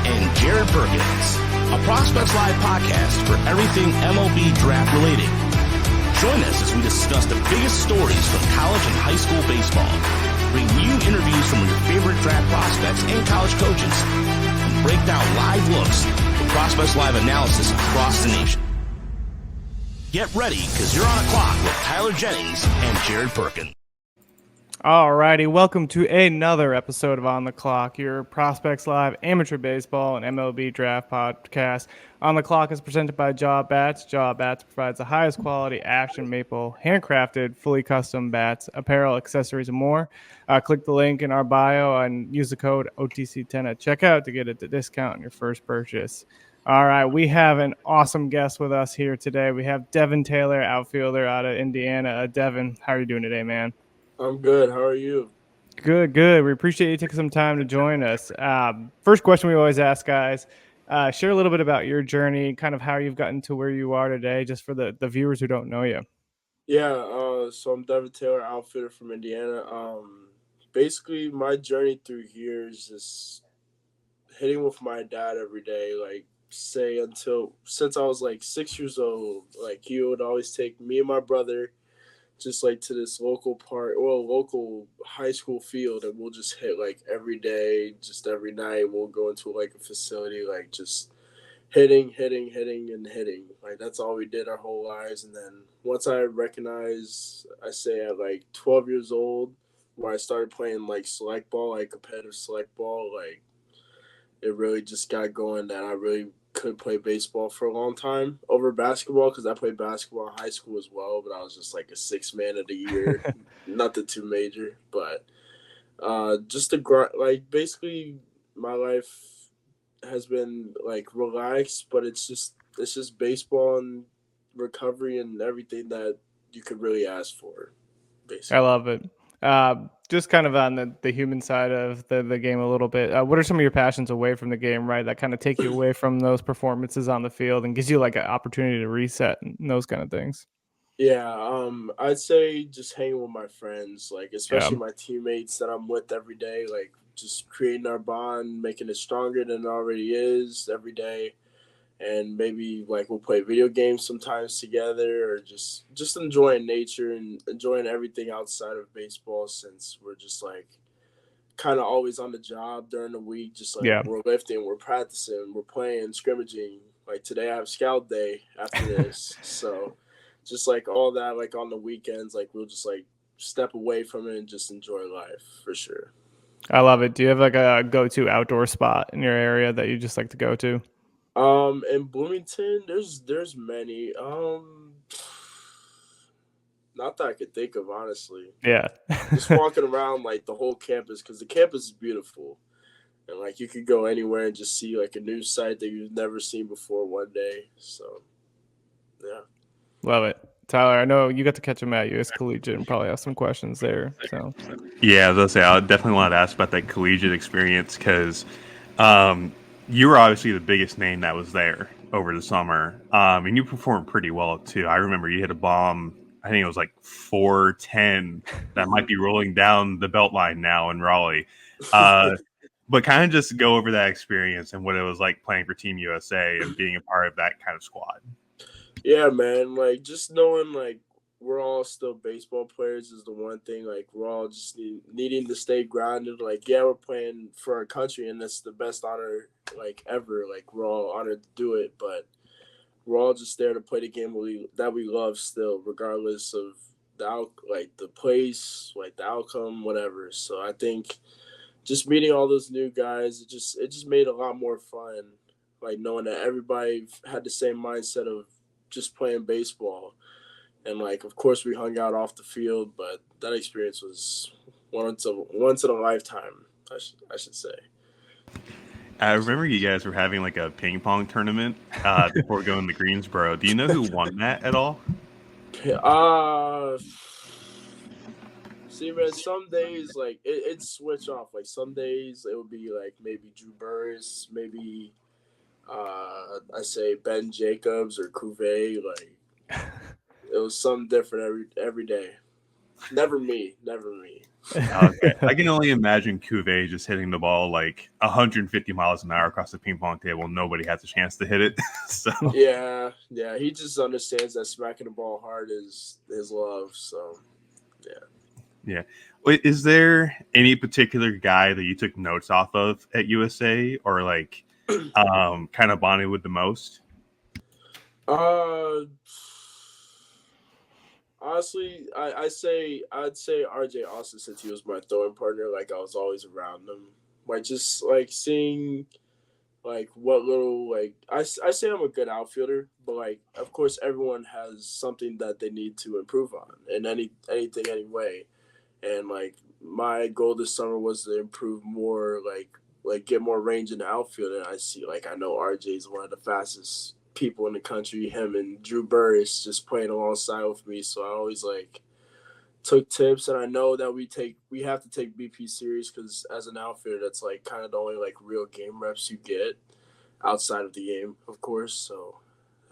and Jared Perkins, a Prospects Live podcast for everything MLB Draft related. Join us as we discuss the biggest stories from college and high school baseball, bring you interviews from your favorite draft prospects and college coaches, and break down live looks with Prospects Live analysis across the nation. Get ready, because you're on a clock with Tyler Jennings and Jared Perkins. All righty, welcome to another episode of On the Clock, your Prospects Live amateur baseball and MLB Draft podcast. On the Clock is presented by Jaw Bats. Jaw Bats provides the highest quality action maple, handcrafted, fully custom bats, apparel, accessories, and more. Click the link in our bio and use the code OTC10 at checkout to get a discount on your first purchase. All right, we have an awesome guest with us here today. We have Devin Taylor, outfielder out of Indiana. Devin, how are you doing today, man? I'm good. How are you? Good. We appreciate you taking some time to join us. First question we always ask guys, share a little bit about your journey, kind of how you've gotten to where you are today, just for the viewers who don't know you. Yeah, so I'm Devin Taylor, outfitter from Indiana. Basically, my journey through here is just hitting with my dad every day, since I was 6 years old. He would always take me and my brother just to this local high school field, and we'll just hit every day, just every night. We'll go into a facility, just hitting and hitting. That's all we did our whole lives. And then once I recognized, I say at 12 years old, where I started playing select ball, competitive select ball, it really just got going that I really could play baseball for a long time over basketball, because I played basketball in high school as well, but I was just a sixth man of the year. Nothing too major, but just to grind. Basically my life has been relaxed, but it's just baseball and recovery and everything that you could really ask for, basically. I love it. Just kind of on the human side of the game a little bit. What are some of your passions away from the game, right, that kind of take you away from those performances on the field and gives you an opportunity to reset and those kind of things? Yeah, I'd say just hanging with my friends, especially my teammates that I'm with every day, just creating our bond, making it stronger than it already is every day. And maybe we'll play video games sometimes together, or just enjoying nature and enjoying everything outside of baseball, since we're just kind of always on the job during the week. We're lifting, we're practicing, we're playing, scrimmaging. Today I have scout day after this. So just all that, on the weekends, we'll just step away from it and just enjoy life for sure. I love it. Do you have a go-to outdoor spot in your area that you just like to go to? In Bloomington, there's many. Not that I could think of, honestly. Yeah. Just walking around the whole campus, because the campus is beautiful, and you could go anywhere and just see a new site that you've never seen before one day. So, yeah. Love it. Tyler, I know you got to catch him at USA Collegiate and probably have some questions there. So. Yeah, I was gonna say I definitely want to ask about that collegiate experience, because you were obviously the biggest name that was there over the summer, and you performed pretty well too. I remember you hit a bomb. I think it was 410 that might be rolling down the belt line now in Raleigh. But kind of just go over that experience and what it was like playing for Team USA and being a part of that kind of squad. Yeah, man. Just knowing we're all still baseball players is the one thing. We're all just needing to stay grounded. Yeah, we're playing for our country, and that's the best honor ever. We're all honored to do it, but we're all just there to play the game that we love still, regardless of the place, the outcome, whatever. So I think just meeting all those new guys, it just made it a lot more fun. Knowing that everybody had the same mindset of just playing baseball. And of course we hung out off the field, but that experience was once in a lifetime, I should say. I remember you guys were having a ping pong tournament before going to Greensboro. Do you know who won that at all? See, man, some days it switch off. Some days it would be maybe Drew Burris, maybe I say Ben Jacobs or Cuvée. It was something different every day. Never me. Okay. I can only imagine Cuvée just hitting the ball like 150 miles an hour across the ping pong table. Nobody has a chance to hit it. So Yeah. He just understands that smacking the ball hard is his love. So yeah. yeah. Wait, is there any particular guy that you took notes off of at USA or like kind of bonded with the most? Uh, honestly, I'd say RJ Austin, since he was my throwing partner. Like, I was always around him. Like, just like seeing like what little like I say I'm a good outfielder, but like of course everyone has something that they need to improve on in anything anyway. And like my goal this summer was to improve more, like get more range in the outfield. And I know RJ is one of the fastest people in the country. Him and Drew Burris just playing alongside with me, so I always like took tips. And I know that we have to take BP serious, because as an outfielder, that's like kind of the only like real game reps you get outside of the game, of course. So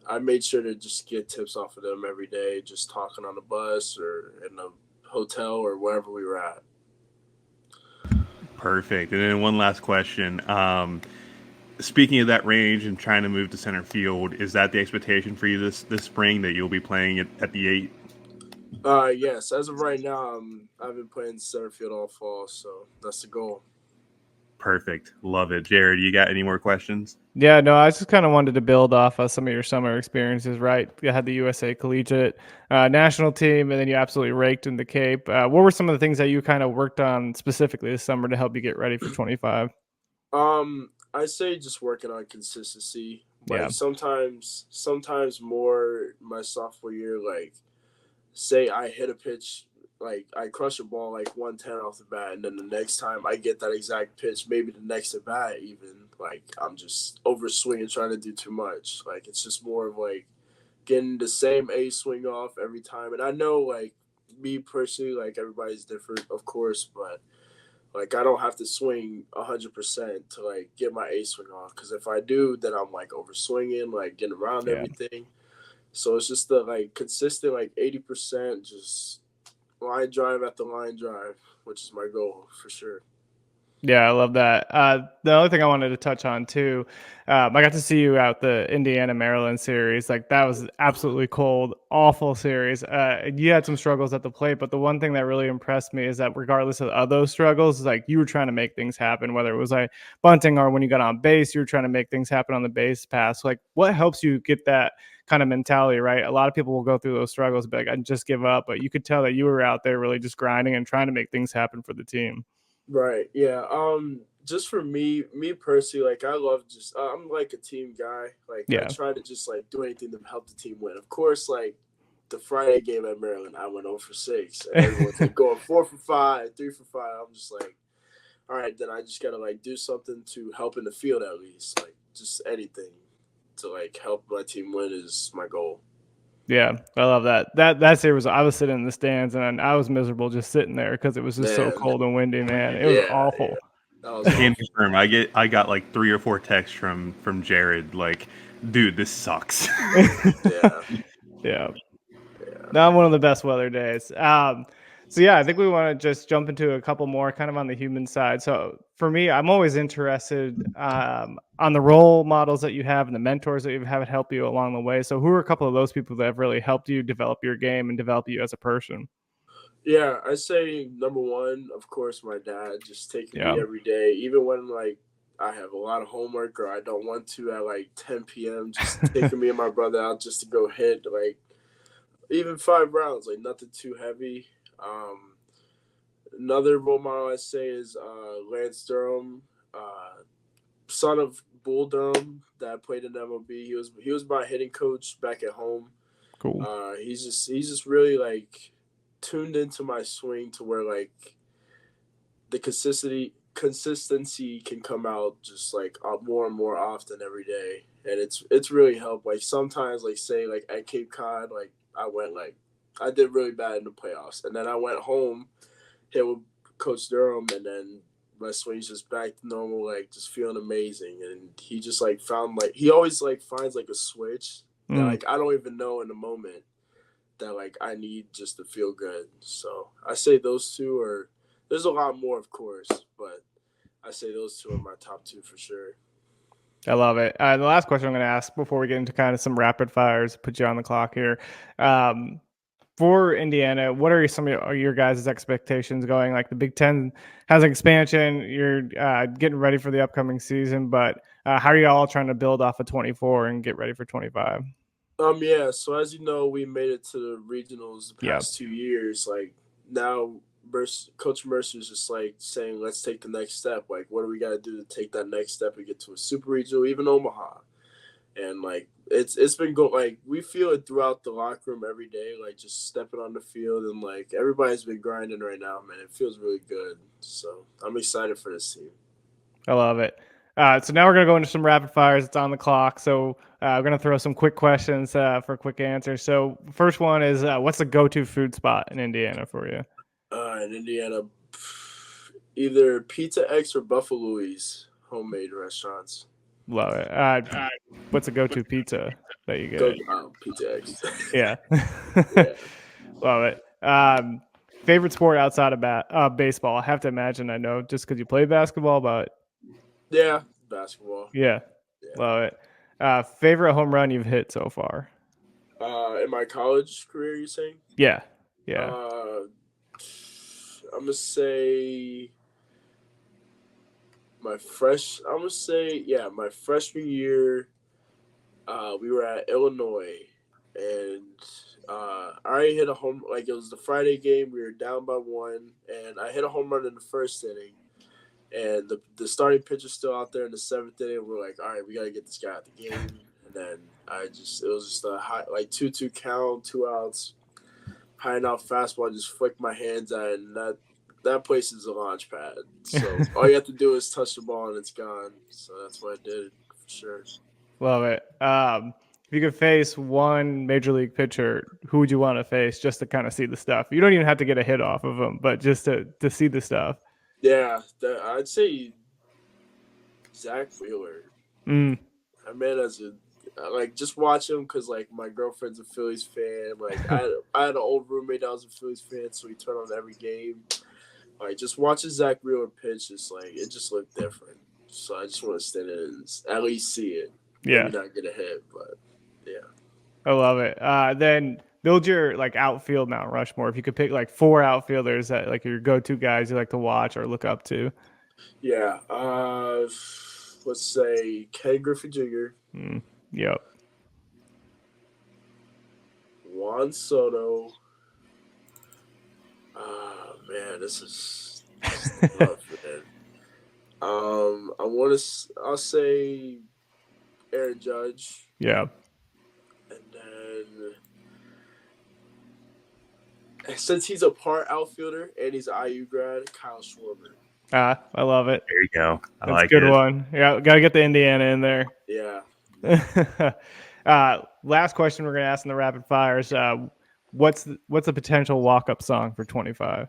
I made sure to just get tips off of them every day, just talking on the bus or in the hotel or wherever we were at. Perfect. And then one last question. Speaking of that range and trying to move to center field, is that the expectation for you this spring, that you'll be playing at the 8? Yes. As of right now, I've been playing center field all fall, so that's the goal. Perfect. Love it. Jared, you got any more questions? Yeah, no, I just kind of wanted to build off of some of your summer experiences, right? You had the USA Collegiate National Team, and then you absolutely raked in the Cape. What were some of the things that you kind of worked on specifically this summer to help you get ready for 25? I say just working on consistency. Like Yeah. sometimes more my sophomore year, like say I hit a pitch, like I crush a ball like 110 off the bat, and then the next time I get that exact pitch, maybe the next at bat, even like I'm just over swinging, trying to do too much. Like it's just more of like getting the same A swing off every time. And I know like me personally, like everybody's different, of course, but like I don't have to swing 100% to like get my A swing off, because if I do, then I'm like over swinging, like getting around Yeah. everything. So it's just the like consistent like 80%, just line drive at the line drive, which is my goal for sure. Yeah, I love that. The other thing I wanted to touch on too, I got to see you out the Indiana Maryland series. Like that was absolutely cold, awful series. You had some struggles at the plate, but the one thing that really impressed me is that regardless of those struggles, like you were trying to make things happen. Whether it was like bunting or when you got on base, you were trying to make things happen on the base pass. Like what helps you get that kind of mentality, right? A lot of people will go through those struggles, and be like, I just give up. But you could tell that you were out there really just grinding and trying to make things happen for the team. Right. Yeah. Just for me personally, like I love just I'm like a team guy. Like I Yeah. try to just like do anything to help the team win. Of course, like the Friday game at Maryland, I went 0 for 6. And everyone's like going 4 for 5, 3 for 5. I'm just like, all right, then I just gotta like do something to help in the field at least. Like just anything to like help my team win is my goal. Yeah, I love that. That series, I was sitting in the stands and I was miserable just sitting there because it was just so Man. cold and windy, man. It was Yeah. awful. That was Can awful. confirm. I got like 3 or 4 texts from Jared like, dude, this sucks. Yeah. Yeah. Not one of the best weather days. So yeah, I think we want to just jump into a couple more kind of on the human side. So for me, I'm always interested on the role models that you have and the mentors that you've had help you along the way. So who are a couple of those people that have really helped you develop your game and develop you as a person? Yeah, I say number one, of course, my dad, just taking Yeah. me every day, even when like I have a lot of homework or I don't want to at like 10 p.m., just taking me and my brother out just to go hit like even 5 rounds, like nothing too heavy. Another role model I say is Lance Durham, son of Bull Durham that played in MLB. He was my hitting coach back at home. Cool. He's just really like tuned into my swing to where like the consistency can come out just like more and more often every day, and it's really helped. Like sometimes, like say like at Cape Cod, like I did really bad in the playoffs, and then I went home, hit with Coach Durham, and then my swing's just back to normal, like just feeling amazing. And he just like found like he always like finds like a switch that like I don't even know in the moment that like I need just to feel good. So I say those two are. There's a lot more, of course, but I say those two are my top two for sure. I love it. The last question I'm going to ask before we get into kind of some rapid fires, put you on the clock here. For Indiana, what are some of your guys' expectations going? Like the Big Ten has an expansion, you're getting ready for the upcoming season, but how are you all trying to build off of 24 and get ready for 25? Yeah. So as you know, we made it to the regionals the past 2 years. Like now, Coach Mercer's just like saying, let's take the next step. Like, what do we got to do to take that next step and get to a super regional, even Omaha? And like it's been going, like we feel it throughout the locker room every day, like just stepping on the field, and like everybody's been grinding right now, man. It feels really good. So I'm excited for this team. I love it. So now we're going to go into some rapid fires. It's on the clock. So we're going to throw some quick questions for quick answers. So first one is, what's the go-to food spot in Indiana for you? In Indiana, either Pizza X or Buffalo's homemade restaurants. Love it. What's a go-to pizza that you get? Pizza X. Yeah. Yeah. Love it. Favorite sport outside of baseball? I have to imagine I know just because you play basketball, but Yeah, basketball. yeah. Love it. Favorite home run you've hit so far? In my college career, you saying? Yeah. I'm gonna say my freshman year, we were at Illinois, and I already hit a home. Like it was the Friday game, we were down by 1, and I hit a home run in the first inning. And the starting pitcher's still out there in the 7th inning. We're like, all right, we gotta get this guy out the game. And then it was just a high, like 2-2 count, 2 outs, high and out fastball. Just flicked my hands at it, and that place is a launch pad. So all you have to do is touch the ball and it's gone. So that's what I did for sure. Love it. If you could face one major league pitcher, who would you want to face just to kind of see the stuff? You don't even have to get a hit off of them, but just to see the stuff. Yeah, I'd say Zach Wheeler. I mean, just watch him because like my girlfriend's a Phillies fan. Like I had an old roommate that was a Phillies fan, so he turned on every game. Like just watching Zach Wheeler pitch, it just looked different. So I just want to stand in and at least see it. Yeah, maybe not get a hit, but yeah. I love it. Then build your like outfield Mount Rushmore. If you could pick like 4 outfielders that like your go-to guys you like to watch or look up to. Yeah. Let's say Ken Griffey Jr. Yep. Juan Soto. Man, this is rough, man. I'll say Aaron Judge. Yeah. And then since he's a part outfielder and he's an IU grad, Kyle Schwarber. I love it. There you go. That's like a good one. Yeah, got to get the Indiana in there. Yeah. Last question we're going to ask in the rapid fires. What's the potential walk-up song for 25?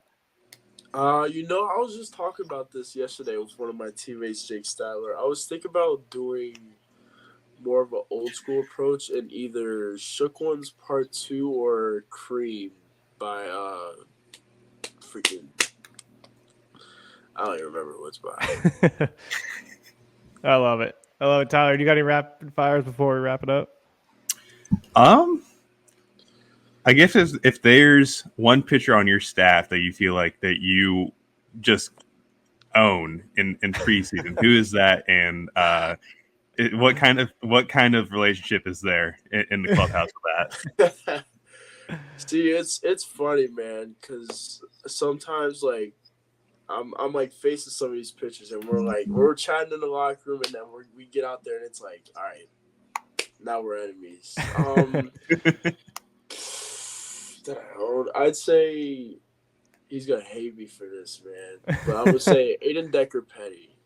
I was just talking about this yesterday with one of my teammates, Jake Statler. I was thinking about doing more of an old school approach and either Shook Ones Part 2 or Cream by I don't even remember what's by. I love it. Tyler, do you got any rapid fires before we wrap it up? I guess if there's one pitcher on your staff that you feel like that you just own in preseason, who is that? And what kind of relationship is there in the clubhouse with that? See, it's funny, man, because sometimes like I'm like facing some of these pitchers, and we're chatting in the locker room, and then we get out there, and it's like, all right, now we're enemies. I'd say he's gonna hate me for this, man, but I'm gonna say Aiden Decker Petty.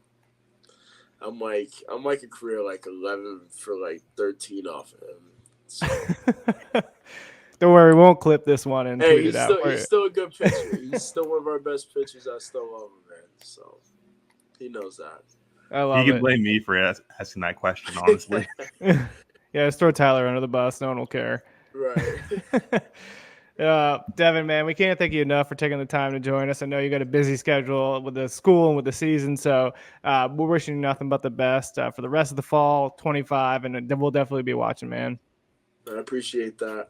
I'm like a career like 11 for like 13 off of him. So. Don't worry, we won't clip this one and tweet it out. He's still a good pitcher. He's still one of our best pitchers. I still love him, man. So he knows that. I love it. You can blame me for asking that question, honestly. Yeah, just throw Tyler under the bus. No one will care. Right. Devin, man, we can't thank you enough for taking the time to join us. I know you got a busy schedule with the school and with the season, so we're wishing you nothing but the best for the rest of the fall 25, and then we'll definitely be watching, man. I appreciate that.